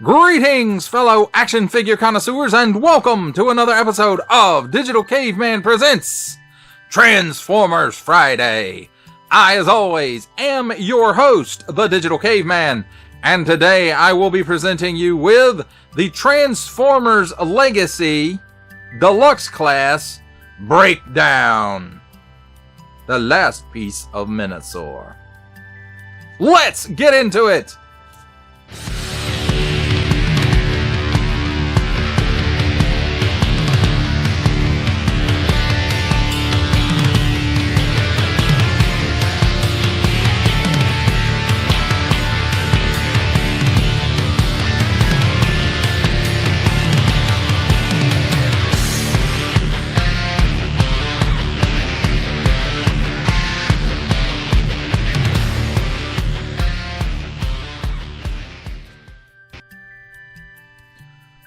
Greetings, fellow action figure connoisseurs, and welcome to another episode of Digital Caveman Presents Transformers Friday. I, as always, am your host, the Digital Caveman, and today I will be presenting you with the Transformers Legacy Deluxe Class Breakdown, the last piece of Minosaur. Let's get into it!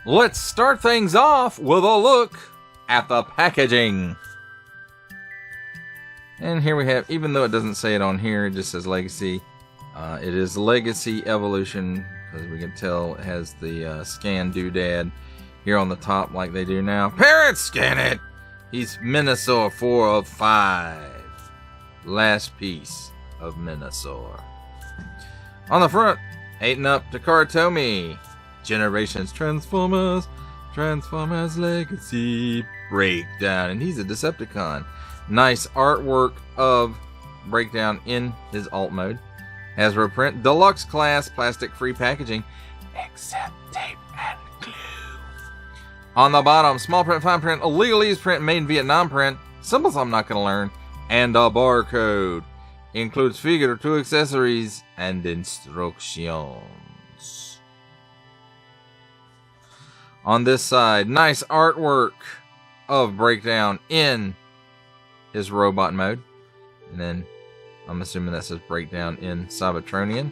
Let's start things off with a look at the packaging. And here we have, even though it doesn't say it on here, it just says Legacy. It is Legacy Evolution, because we can tell it has the scan doodad here on the top like they do now. Parents, scan it! He's Minosaur 4 of 5. Last piece of Minosaur. On the front, 8-up to Karatomi. Generations Transformers Legacy Breakdown, and he's a Decepticon. Nice artwork of Breakdown in his alt mode. Hasbro print, deluxe class, plastic free packaging, except tape and glue. On the bottom, small print, fine print, legalese print, made in Vietnam print, symbols I'm not going to learn, and a barcode. Includes figure, 2 accessories, and instructions. On this side, nice artwork of Breakdown in his robot mode. And then, I'm assuming that says Breakdown in Cybertronian.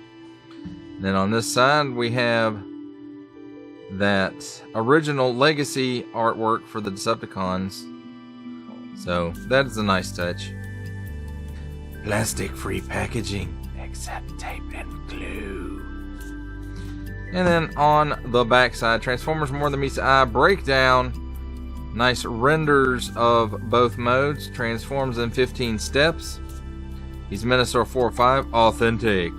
And then on this side, we have that original Legacy artwork for the Decepticons. So, that is a nice touch. Plastic-free packaging, except tape and glue. And then on the back side, Transformers More Than Meets the Eye Breakdown. Nice renders of both modes. Transforms in 15 steps. He's Minosaur 4-5. Authentic.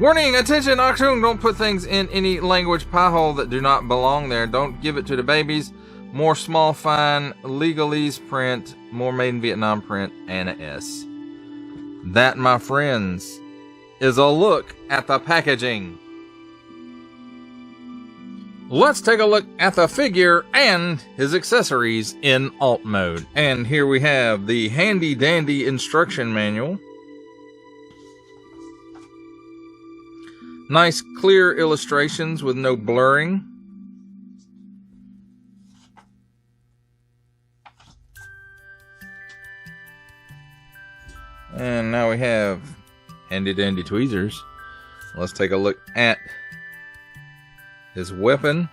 Warning! Attention, Achtung! Don't put things in any language pie hole that do not belong there. Don't give it to the babies. More small, fine, legalese print. More made in Vietnam print. And a S. That, my friends, is a look at the packaging. Let's take a look at the figure and his accessories in alt mode. And here we have the handy dandy instruction manual. Nice clear illustrations with no blurring. And now we have handy dandy tweezers. Let's take a look at his weapon.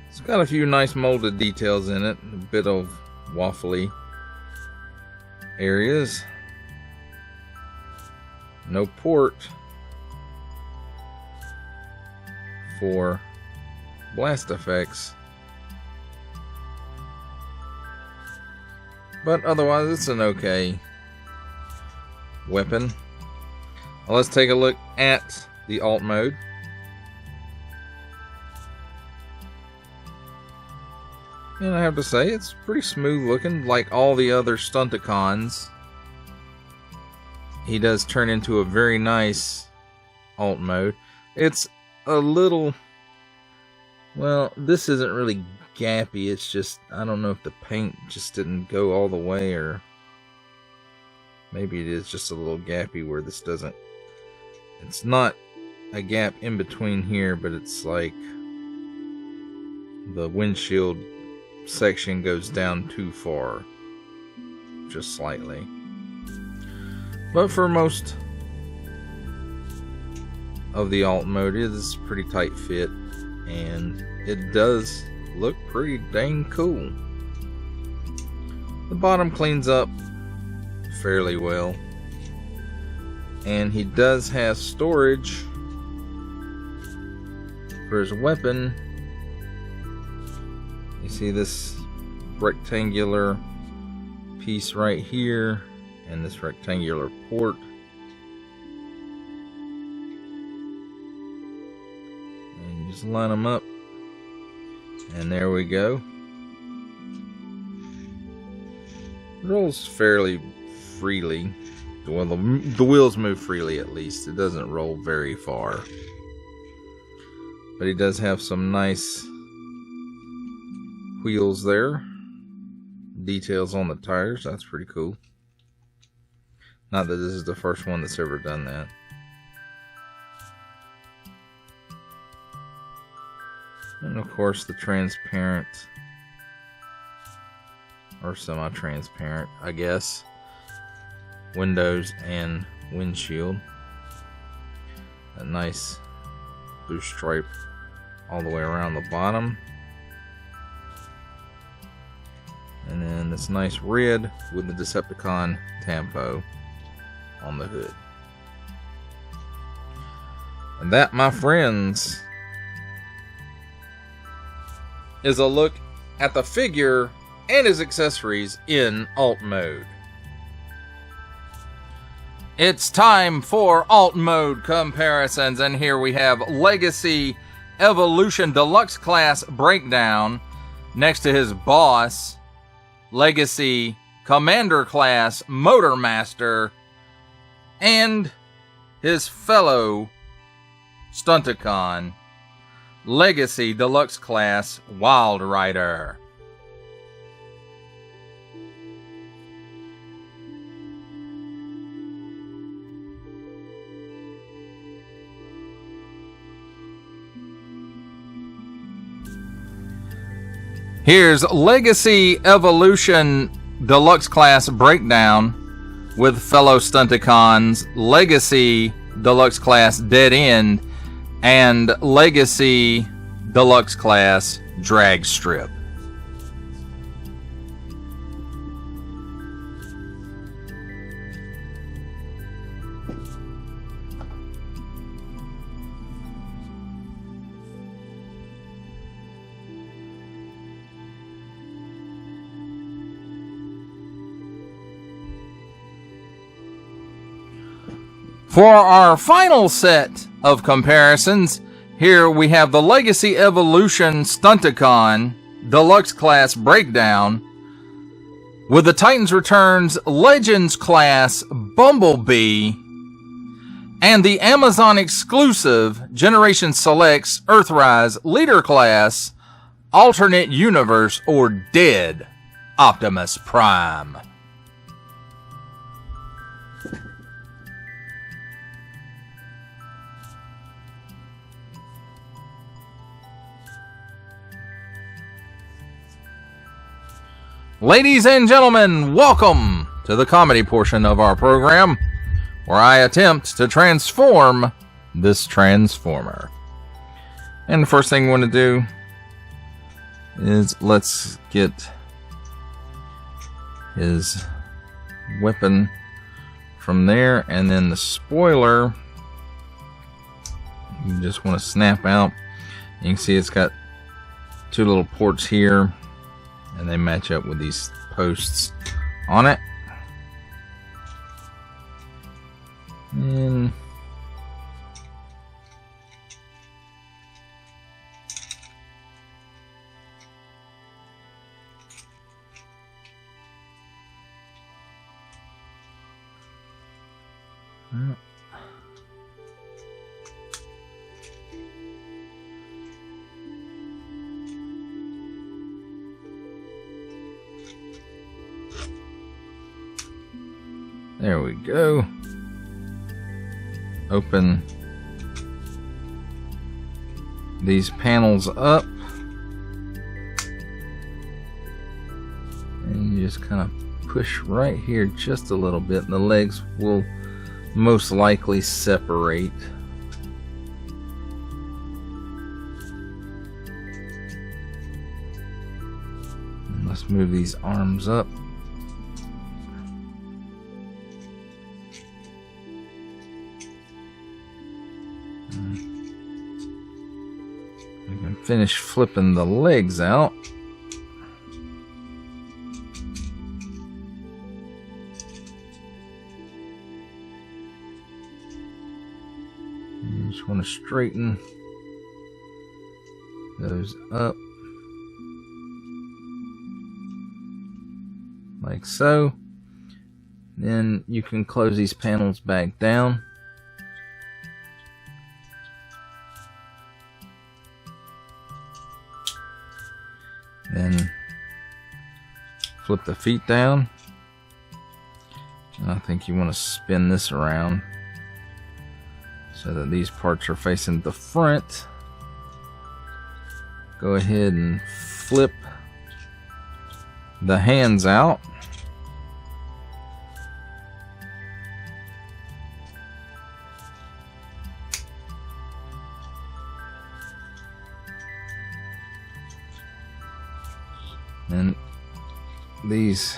It's got a few nice molded details in it, a bit of waffly areas. No port for blast effects. But otherwise, it's an okay weapon. Well, let's take a look at the alt mode. And I have to say, it's pretty smooth looking, like all the other Stunticons. He does turn into a very nice alt mode. It's a little... well, this isn't really gappy, it's just, I don't know if the paint just didn't go all the way, or maybe it is just a little gappy where this doesn't, it's not a gap in between here, but it's like the windshield section goes down too far, just slightly. But for most of the alt mode, it is pretty tight fit, and it does look pretty dang cool. The bottom cleans up fairly well. And he does have storage for his weapon. You see this rectangular piece right here and this rectangular port. And you just line them up. And there we go. Rolls fairly freely. Well, the wheels move freely at least. It doesn't roll very far. But he does have some nice wheels there. Details on the tires. That's pretty cool. Not that this is the first one that's ever done that. And of course the transparent, or semi-transparent, I guess, windows and windshield. A nice blue stripe all the way around the bottom. And then this nice red with the Decepticon tampo on the hood. And that, my friends, is a look at the figure and his accessories in alt mode. It's time for alt mode comparisons, and here we have Legacy Evolution Deluxe Class Breakdown next to his boss, Legacy Commander Class Motormaster, and his fellow Stunticon, Legacy Deluxe Class Wild Rider. Here's Legacy Evolution Deluxe Class Breakdown with fellow Stunticons, Legacy Deluxe Class Dead End, and Legacy Deluxe Class Drag Strip. For our final set of comparisons, here we have the Legacy Evolution Stunticon Deluxe Class Breakdown with the Titans Returns Legends Class Bumblebee and the Amazon exclusive Generation Selects Earthrise Leader Class Alternate Universe or Dead Optimus Prime. Ladies and gentlemen, welcome to the comedy portion of our program, where I attempt to transform this Transformer. And the first thing we want to do is let's get his weapon from there, and then the spoiler you just want to snap out. You can see it's got two little ports here, and they match up with these posts on it. And there we go. Open these panels up, and you just kind of push right here just a little bit, and the legs will most likely separate. And let's move these arms up. finish flipping the legs out. You just want to straighten those up like so. Then you can close these panels back down. Then flip the feet down. And I think you want to spin this around so that these parts are facing the front. Go ahead and flip the hands out. And these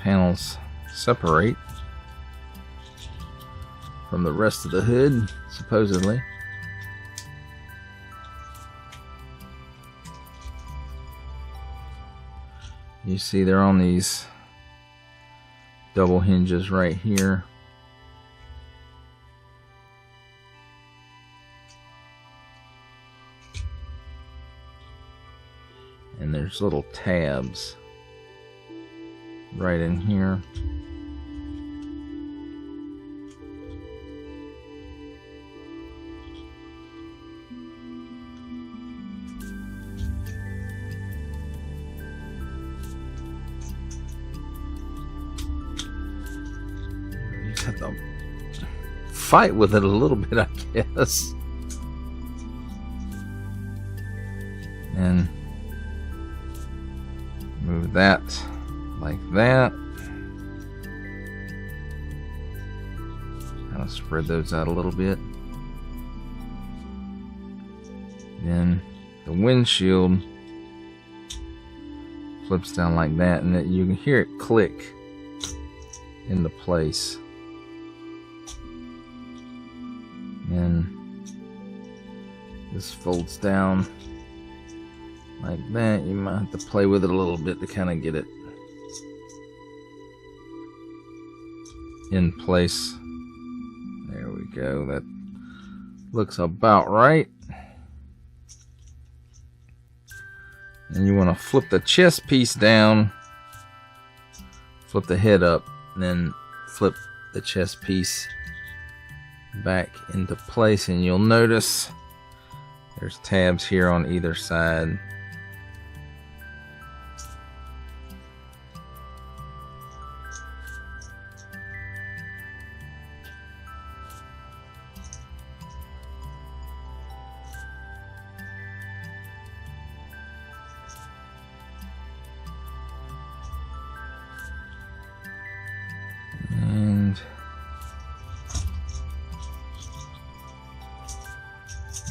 panels separate from the rest of the hood, supposedly. You see they're on these double hinges right here. And there's little tabs right in here. You just have to fight with it a little bit, I guess. And move that like that. Kind of spread those out a little bit. Then the windshield flips down like that, and you can hear it click into place. And this folds down like that. You might have to play with it a little bit to kind of get it in place. There we go. That looks about right. And you want to flip the chest piece down, flip the head up, and then flip the chest piece back into place. And you'll notice there's tabs here on either side.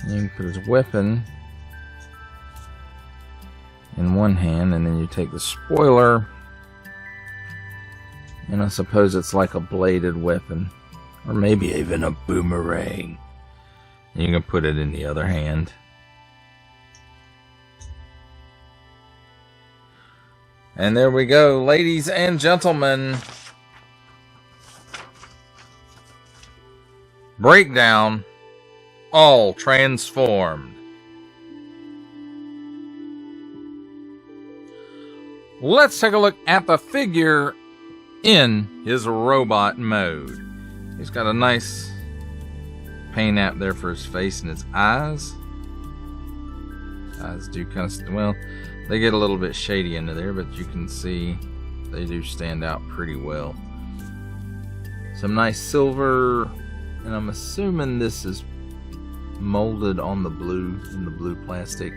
And you can put his weapon in one hand, and then you take the spoiler, and I suppose it's like a bladed weapon, or maybe even a boomerang. And you can put it in the other hand. And there we go, ladies and gentlemen. Breakdown, all transformed. Let's take a look at the figure in his robot mode. He's got a nice paint app there for his face and his eyes. Eyes do kind of, well, they get a little bit shady into there, but you can see they do stand out pretty well. Some nice silver, and I'm assuming this is molded on the blue, in the blue plastic.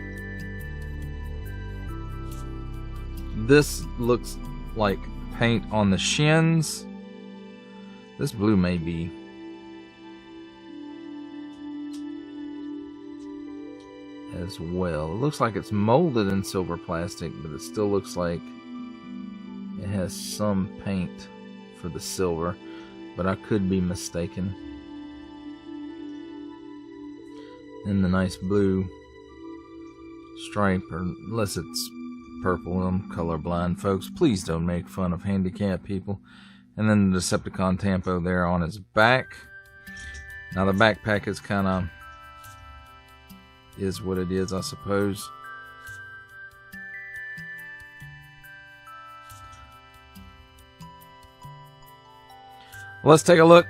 This looks like paint on the shins. This blue may be as well. It looks like it's molded in silver plastic, but it still looks like it has some paint for the silver, but I could be mistaken. in the nice blue stripe, or unless it's purple. I'm colorblind, folks. Please don't make fun of handicapped people. And then the Decepticon Tampo there on his back. Now the backpack is kind of is what it is, I suppose. Let's take a look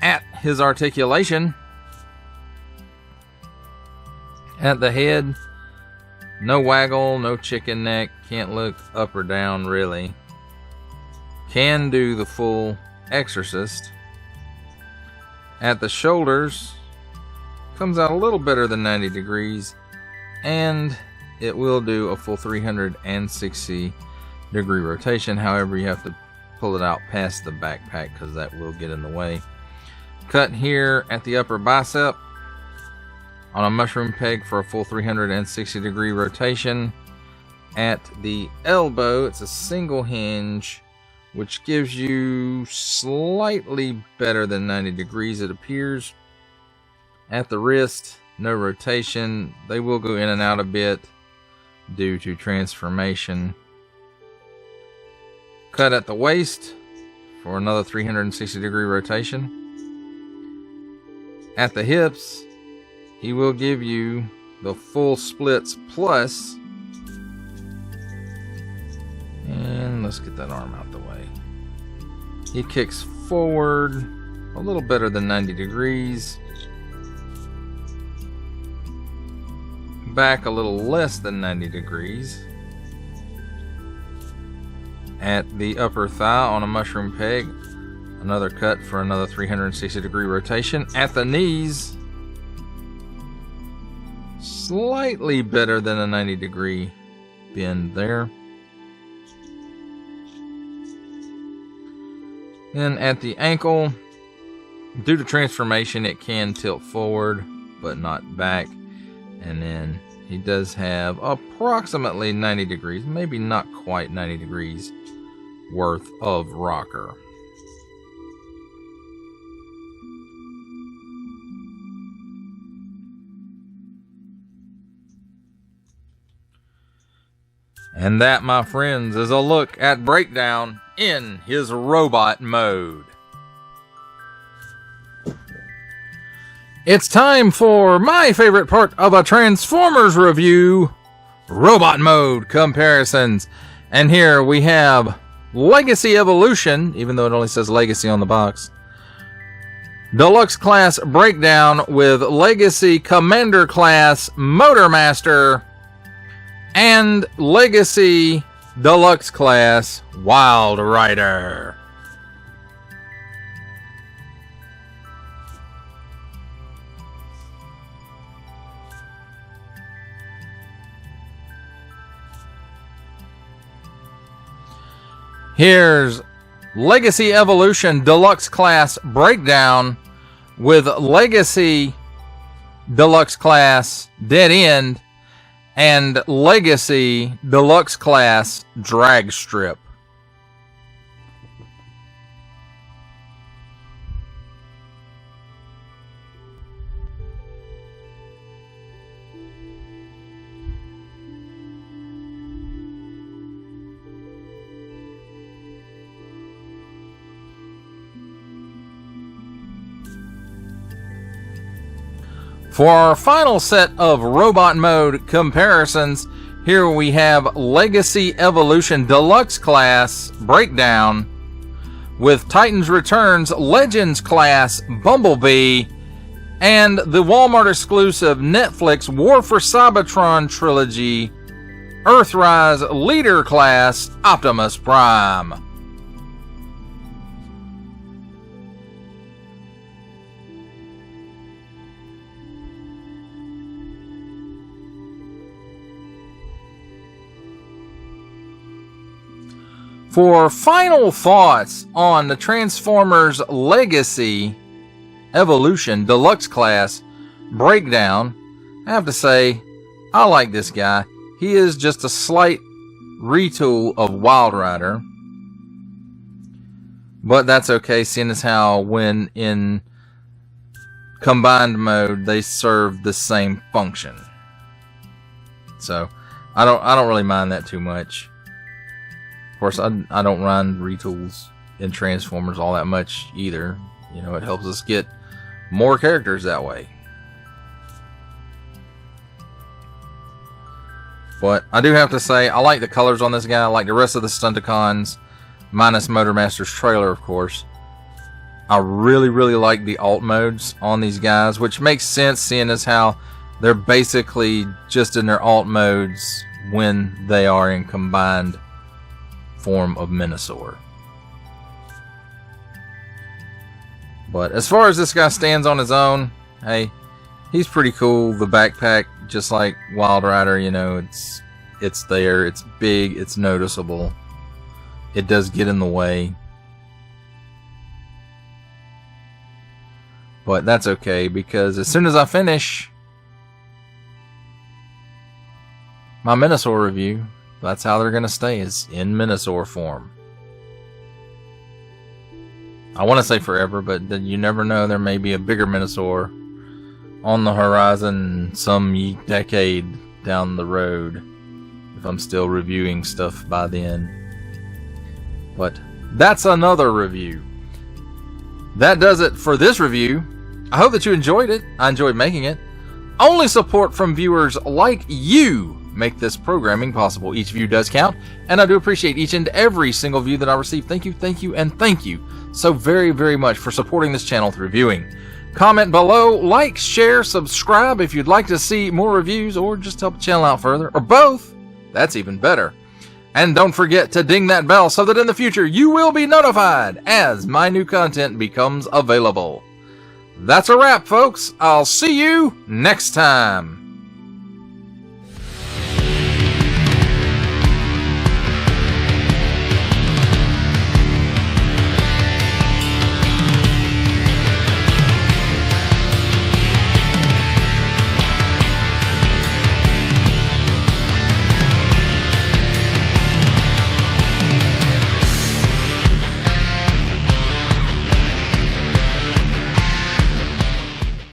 at his articulation. At the head, no waggle, no chicken neck, can't look up or down really. Can do the full Exorcist. At the shoulders, comes out a little better than 90 degrees, and it will do a full 360 degree rotation. However, you have to pull it out past the backpack because that will get in the way. Cut here at the upper bicep on a mushroom peg for a full 360 degree rotation. At the elbow, it's a single hinge, which gives you slightly better than 90 degrees, it appears. At the wrist, no rotation. They will go in and out a bit due to transformation. Cut at the waist for another 360 degree rotation. At the hips, he will give you the full splits plus. And let's get that arm out the way. He kicks forward a little better than 90 degrees. Back a little less than 90 degrees. At the upper thigh on a mushroom peg, another cut for another 360 degree rotation. At the knees, slightly better than a 90 degree bend there. Then at the ankle, due to transformation, it can tilt forward, but not back. And then he does have approximately 90 degrees, maybe not quite 90 degrees worth of rocker. And that, my friends, is a look at Breakdown in his robot mode. It's time for my favorite part of a Transformers review, robot mode comparisons. And here we have Legacy Evolution, even though it only says Legacy on the box. Deluxe Class Breakdown with Legacy Commander Class Motormaster. And Legacy Deluxe Class Wild Rider. Here's Legacy Evolution Deluxe Class Breakdown with Legacy Deluxe Class Dead End and Legacy Deluxe Class Drag Strip. For our final set of robot mode comparisons, here we have Legacy Evolution Deluxe Class Breakdown with Titans Returns Legends Class Bumblebee and the Walmart exclusive Netflix War for Cybertron trilogy Earthrise Leader Class Optimus Prime. For final thoughts on the Transformers Legacy Evolution Deluxe Class Breakdown, I have to say, I like this guy. He is just a slight retool of Wild Rider. But that's okay, seeing as how when in combined mode, they serve the same function. So I don't really mind that too much. Of course, I don't mind retools in Transformers all that much either. You know, it helps us get more characters that way. But I do have to say, I like the colors on this guy. I like the rest of the Stunticons, minus Motormaster's trailer, of course. I really, really like the alt modes on these guys, which makes sense seeing as how they're basically just in their alt modes when they are in combined form of Minosaur. But as far as this guy stands on his own, hey, he's pretty cool. The backpack, just like Wild Rider, you know, it's there, it's big, it's noticeable. It does get in the way. But that's okay, because as soon as I finish my Minosaur review, that's how they're going to stay, is in Minosaur form. I want to say forever, but you never know. There may be a bigger Minosaur on the horizon some decade down the road, if I'm still reviewing stuff by then. But that's another review. That does it for this review. I hope that you enjoyed it. I enjoyed making it. Only support from viewers like you make this programming possible. Each view does count, and I do appreciate each and every single view that I receive. Thank you, and thank you so very, very much for supporting this channel through viewing. Comment below, like, share, subscribe if you'd like to see more reviews, or just help the channel out further, or both. That's even better. And don't forget to ding that bell so that in the future you will be notified as my new content becomes available. That's a wrap, folks. I'll see you next time.